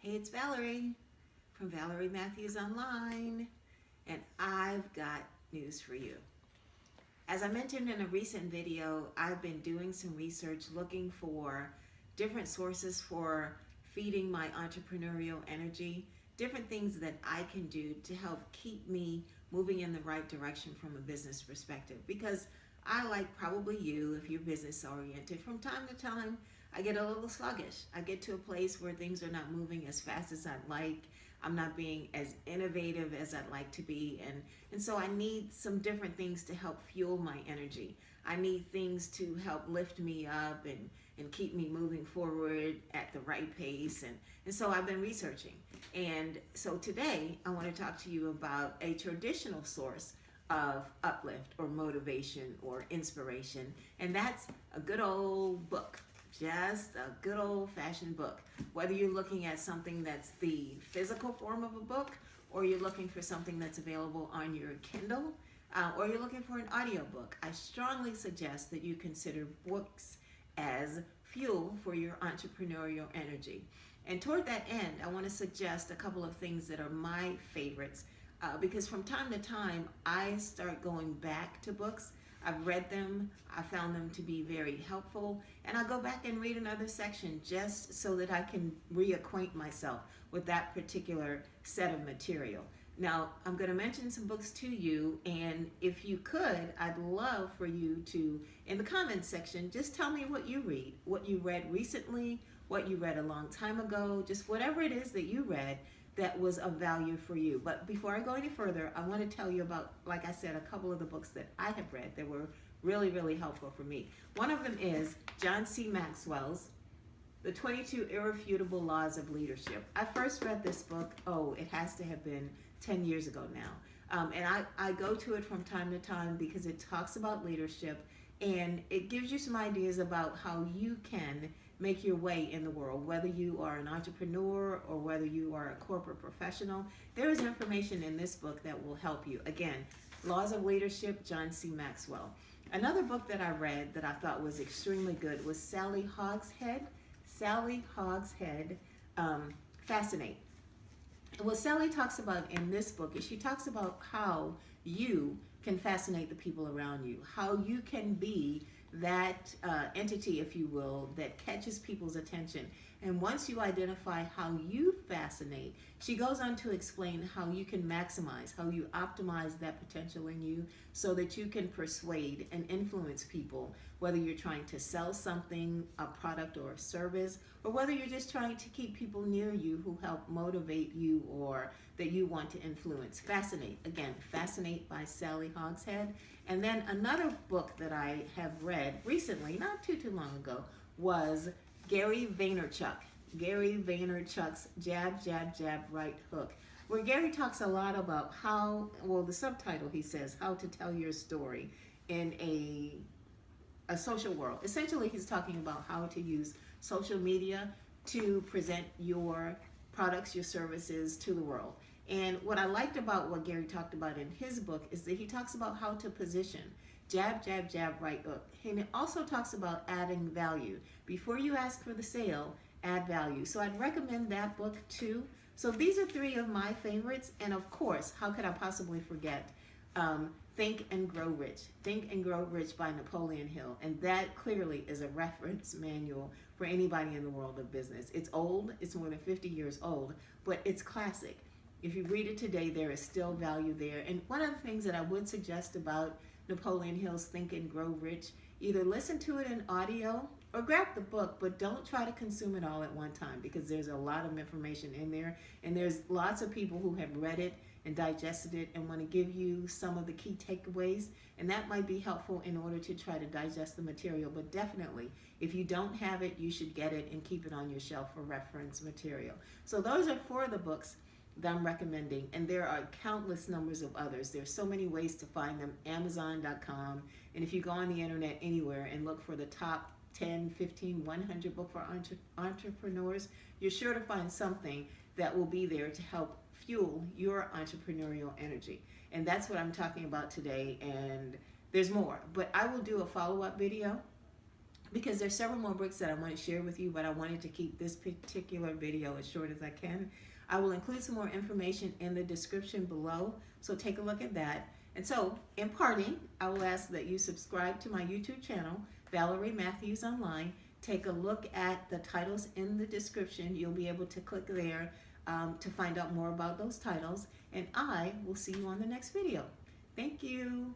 Hey, it's Valerie from Valerie Matthews Online, and I've got news for you. As I mentioned in a recent video, I've been doing some research looking for different sources for feeding my entrepreneurial energy, different things that I can do to help keep me moving in the right direction from a business perspective. Because I, like probably you, if you're business oriented, from time to time, I get a little sluggish. I get to a place where things are not moving as fast as I'd like. I'm not being as innovative as I'd like to be. And so I need some different things to help fuel my energy. I need things to help lift me up and keep me moving forward at the right pace. And so I've been researching. And so today I want to talk to you about a traditional source of uplift or motivation or inspiration. And that's a good old book. Just a good old-fashioned book. Whether you're looking at something that's the physical form of a book, or you're looking for something that's available on your Kindle, or you're looking for an audiobook, I strongly suggest that you consider books as fuel for your entrepreneurial energy. And toward that end, I want to suggest a couple of things that are my favorites, because from time to time, I start going back to books. I've read them, I found them to be very helpful, and I'll go back and read another section just so that I can reacquaint myself with that particular set of material. Now, I'm going to mention some books to you, and if you could, I'd love for you to, in the comments section, just tell me what you read, what you read recently, what you read a long time ago, just whatever it is that you read that was of value for you. But before I go any further, I want to tell you about, like I said, a couple of the books that I have read that were really, really helpful for me. One of them is John C. Maxwell's The 22 Irrefutable Laws of Leadership. I first read this book, it has to have been 10 years ago now. And I go to it from time to time because it talks about leadership and it gives you some ideas about how you can make your way in the world, whether you are an entrepreneur or whether you are a corporate professional. There is information in this book that will help you. Again, Laws of Leadership, John C. Maxwell. Another book that I read that I thought was extremely good was Sally Hogshead, Fascinate. What Sally talks about in this book is she talks about how you can fascinate the people around you, how you can be that entity, if you will, that catches people's attention. And once you identify how you fascinate, she goes on to explain how you can maximize, how you optimize that potential in you so that you can persuade and influence people, whether you're trying to sell something, a product or a service, or whether you're just trying to keep people near you who help motivate you or that you want to influence. Fascinate. Again, Fascinate by Sally Hogshead. And then another book that I have read recently, not too long ago, was Gary Vaynerchuk's Jab, Jab, Jab, Right Hook, where Gary talks a lot about how, well, the subtitle, he says, how to tell your story in a social world. Essentially, he's talking about how to use social media to present your products, your services to the world. And what I liked about what Gary talked about in his book is that he talks about how to position jab, jab, jab, right hook. And it also talks about adding value. Before you ask for the sale, add value. So I'd recommend that book too. So these are three of my favorites. And of course, how could I possibly forget Think and Grow Rich. Think and Grow Rich by Napoleon Hill. And that clearly is a reference manual for anybody in the world of business. It's old, it's more than 50 years old, but it's classic. If you read it today, there is still value there. And one of the things that I would suggest about Napoleon Hill's Think and Grow Rich, either listen to it in audio or grab the book, but don't try to consume it all at one time because there's a lot of information in there. And there's lots of people who have read it and digested it and want to give you some of the key takeaways. And that might be helpful in order to try to digest the material. But definitely, if you don't have it, you should get it and keep it on your shelf for reference material. So those are four of the books that I'm recommending, and there are countless numbers of others. There's so many ways to find them. Amazon.com, and if you go on the internet anywhere and look for the top 10, 15, 100 book for entrepreneurs, you're sure to find something that will be there to help fuel your entrepreneurial energy. And that's what I'm talking about today, and there's more. But I will do a follow-up video because there's several more books that I want to share with you, but I wanted to keep this particular video as short as I can. I will include some more information in the description below, so take a look at that. And so, in parting, I will ask that you subscribe to my YouTube channel, Valerie Matthews Online. Take a look at the titles in the description. You'll be able to click there to find out more about those titles. And I will see you on the next video. Thank you.